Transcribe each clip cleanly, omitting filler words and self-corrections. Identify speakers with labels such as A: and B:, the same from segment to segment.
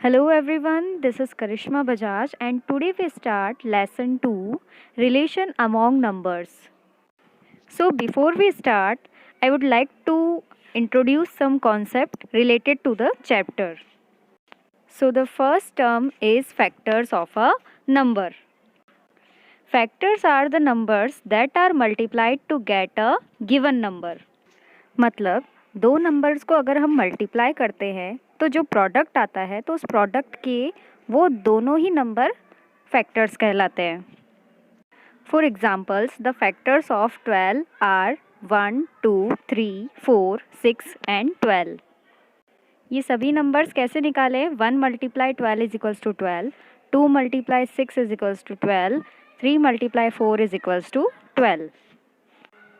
A: Hello everyone, this is Karishma Bajaj and today we start lesson 2 Relation among numbers. So before we start, I would like to introduce some concept related to the chapter. So the first term is factors of a number. Factors are the numbers that are multiplied to get a given number. मतलब दो numbers को अगर हम multiply करते हैं तो जो product आता है तो उस प्रोडक्ट के वो दोनों ही नंबर फैक्टर्स कहलाते हैं. For examples the factors of 12 are 1, 2, 3, 4, 6 and 12. ये सभी नंबर्स कैसे निकालें? 1 multiply 12 is equals to 12, 2 multiply 6 is equals to 12, 3 multiply 4 is equals to 12.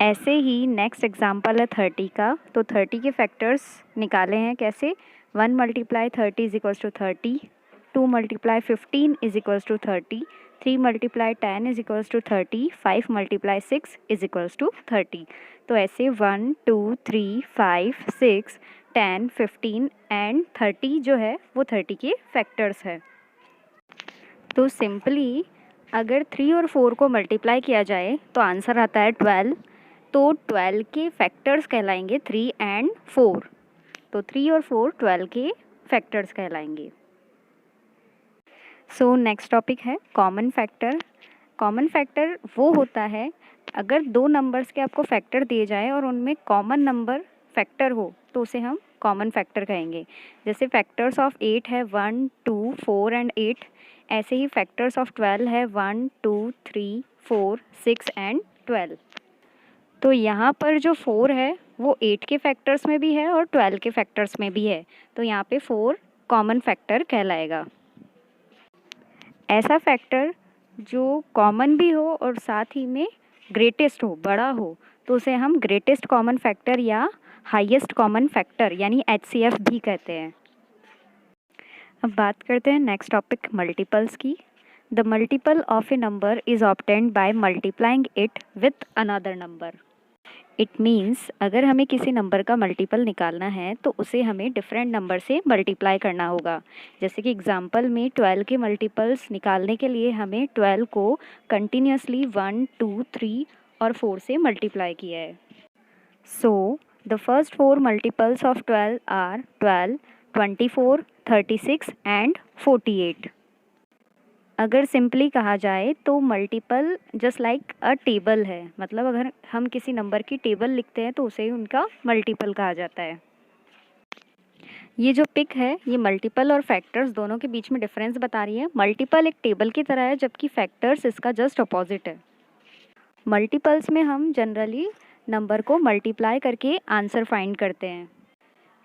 A: ऐसे ही नेक्स्ट एग्जाम्पल है 30 का. तो 30 के फैक्टर्स निकाले हैं कैसे? 1 multiply 30 is equals to 30, 2 multiply 15 is equals to 30, 3 multiply 10 is equals to 30, 5 multiply 6 is equals to 30. तो ऐसे 1, 2, 3, 5, 6, 10, 15 एंड 30 जो है वो 30 के फैक्टर्स है. तो सिंपली अगर 3 और 4 को मल्टीप्लाई किया जाए तो आंसर आता है 12. तो 12 के फैक्टर्स कहलाएंगे 3 एंड 4. तो 3 और 4 12 के फैक्टर्स कहलाएंगे. सो नेक्स्ट टॉपिक है कॉमन फैक्टर. कॉमन फैक्टर वो होता है अगर दो नंबर्स के आपको फैक्टर दिए जाए और उनमें कॉमन नंबर फैक्टर हो तो उसे हम कॉमन फैक्टर कहेंगे. जैसे फैक्टर्स ऑफ 8 है 1, 2, 4 एंड 8. ऐसे ही फैक्टर्स ऑफ 12 है 1, 2, 3, 4, 6 एंड 12. तो यहाँ पर जो 4 है वो 8 के फैक्टर्स में भी है और 12 के फैक्टर्स में भी है. तो यहाँ पे 4 कॉमन फैक्टर कहलाएगा. ऐसा फैक्टर जो कॉमन भी हो और साथ ही में ग्रेटेस्ट हो, बड़ा हो, तो उसे हम ग्रेटेस्ट कॉमन फैक्टर या हाईएस्ट कॉमन फैक्टर यानी HCF भी कहते हैं. अब बात करते हैं नेक्स्ट टॉपिक मल्टीपल्स की. The multiple of A number is obtained by multiplying it with another number. It means अगर हमें किसी नंबर का मल्टीपल निकालना है तो उसे हमें डिफरेंट नंबर से मल्टीप्लाई करना होगा. जैसे कि एग्जांपल में 12 के मल्टीपल्स निकालने के लिए हमें 12 को कंटिन्यूसली 1, 2, 3 और 4 से मल्टीप्लाई किया है. So the first 4 multiples of 12 are 12, 24, 36 and 48. अगर सिंपली कहा जाए तो multiple just like a table है. मतलब अगर हम किसी नंबर की टेबल लिखते हैं तो उसे ही उनका मल्टीपल कहा जाता है. ये जो पिक है ये मल्टीपल और फैक्टर्स दोनों के बीच में डिफरेंस बता रही है. मल्टीपल एक टेबल की तरह है जबकि फैक्टर्स इसका जस्ट अपोजिट है. मल्टीपल्स में हम जनरली नंबर को मल्टीप्लाई करके आंसर फाइंड करते हैं,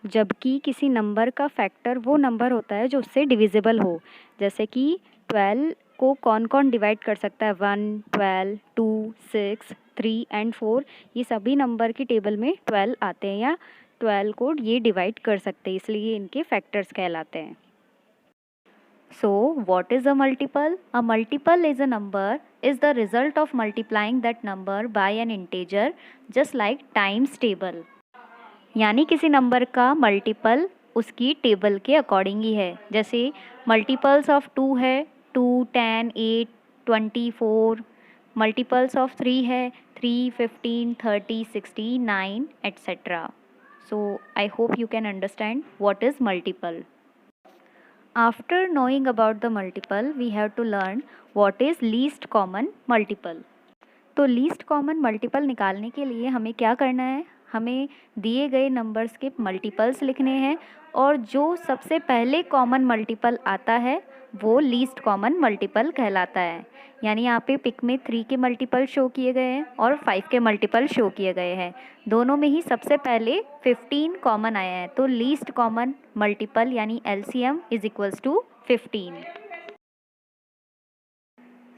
A: जबकि किसी नंबर का फैक्टर वो नंबर होता है जो उससे डिविजिबल हो. जैसे कि 12 को कौन कौन डिवाइड कर सकता है? 1, 12, 2, 6, 3 एंड 4. ये सभी नंबर की टेबल में 12 आते हैं या 12 को ये डिवाइड कर सकते हैं, इसलिए इनके फैक्टर्स कहलाते हैं. So what is a multiple? A multiple is a number is the result of multiplying that number by N integer just like times table. यानी किसी नंबर का मल्टीपल उसकी टेबल के अकॉर्डिंग ही है. जैसे मल्टीपल्स ऑफ 2 है 2, 10, 8, 24. मल्टीपल्स ऑफ 3 है 3, 15, 30, 60, 9 etc. So I hope you can understand what is multiple. After knowing about the multiple, we have to learn what is least common multiple. तो least common multiple निकालने के लिए हमें क्या करना है? हमें दिए गए नंबर्स के मल्टीपल्स लिखने हैं और जो सबसे पहले कॉमन मल्टीपल आता है वो लीस्ट कॉमन मल्टीपल कहलाता है. यानी यहाँ पे पिक में 3 के मल्टीपल शो किए गए हैं और 5 के मल्टीपल शो किए गए हैं. दोनों में ही सबसे पहले 15 कॉमन आया है. तो लीस्ट कॉमन मल्टीपल यानी LCM is equals to 15.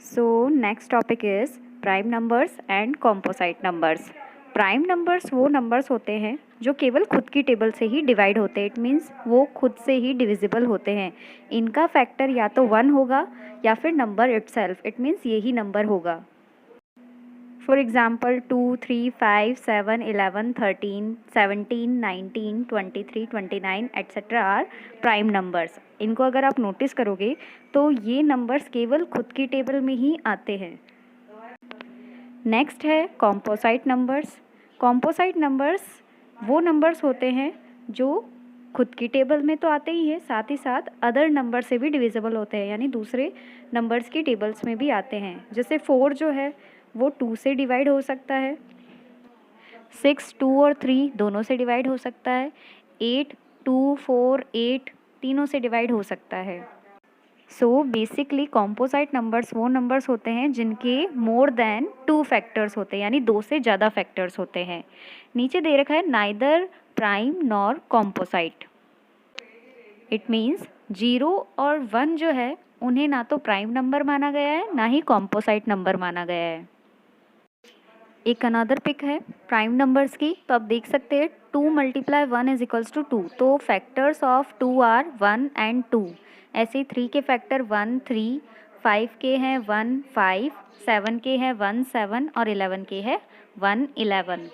A: So next topic is prime numbers and composite numbers. Prime numbers वो नंबर्स होते हैं जो केवल खुद की टेबल से ही डिवाइड होते हैं. इट मीन्स वो खुद से ही डिविजिबल होते हैं. इनका फैक्टर या तो 1 होगा या फिर नंबर इटसेल्फ. इट मीन्स यही नंबर होगा. For example 2, 3, 5, 7, 11, 13, 17, 19, 23, 29 etc. Are prime numbers. इनको अगर आप नोटिस करोगे तो ये नंबर्स केवल खुद की टेबल में ही आते हैं। नेक्स्ट है कॉम्पोसाइट नंबर्स। कॉम्पोसाइट नंबर्स वो नंबर्स होते हैं जो खुद की टेबल में तो आते ही हैं, साथ ही साथ अदर नंबर से भी डिविजिबल होते हैं, यानी दूसरे नंबर्स की टेबल्स में भी आते हैं। जैसे 4 जो है वो 2 से डिवाइड हो सकता है, 6 2 और 3 दोनों से डिवाइड हो सकता है, 8 2 4 8 तीनों से डिवाइड हो सकता है। सो बेसिकली कॉम्पोसाइट नंबर्स वो नंबर्स होते हैं जिनके मोर देन 2 फैक्टर्स होते हैं, यानी 2 से ज़्यादा फैक्टर्स होते हैं। नीचे दे रखा है neither prime nor composite. It means 0 और 1 जो है उन्हें ना तो प्राइम नंबर माना गया है ना ही कॉम्पोसाइट नंबर माना गया है। एक अनदर पिक है प्राइम नंबर्स की, तो आप देख सकते हैं 2 × 1 = 2, तो फैक्टर्स ऑफ 2 आर 1 एंड 2। ऐसे 3 के फैक्टर 1 3, 5 के हैं 1 5, 7 के हैं 1 7 और 11 के हैं 1 11।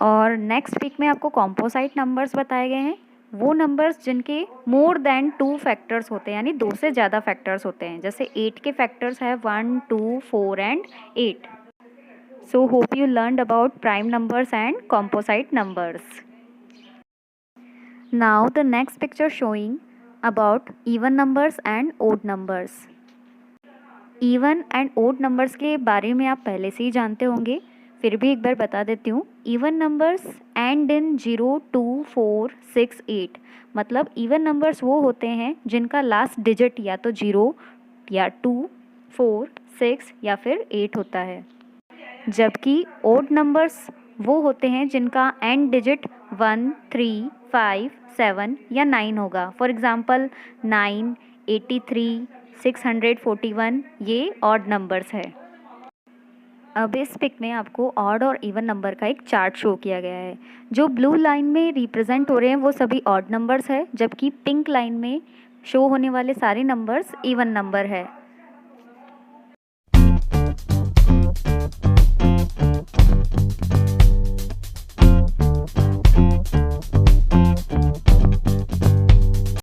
A: और नेक्स्ट पिक में आपको कॉम्पोसाइट नंबर्स बताए गए हैं, वो नंबर्स जिनके मोर देन 2 फैक्टर्स होते हैं, यानी 2 से ज़्यादा फैक्टर्स होते हैं। जैसे 8 के फैक्टर्स है 1 2 4 and 8। So hope you learned about prime numbers and composite numbers. Now the next picture showing about even numbers and odd numbers. Even and odd numbers के बारे में आप पहले से ही जानते होंगे, फिर भी एक बार बता देती हूँ। Even numbers end in 0 2 4 6 8, मतलब even numbers वो होते हैं जिनका लास्ट डिजिट या तो 0 या 2 4 6 या फिर 8 होता है, जबकि ओड नंबर्स वो होते हैं जिनका एंड डिजिट 1 3 5 7 या 9 होगा। फॉर एग्ज़ाम्पल 9 83 641 ये ऑड नंबर्स है। अब इस पिक में आपको ऑड और इवन नंबर का एक चार्ट शो किया गया है। जो ब्लू लाइन में रिप्रेजेंट हो रहे हैं वो सभी ऑड नंबर्स है, जबकि पिंक लाइन में शो होने वाले सारे नंबर्स इवन नंबर है।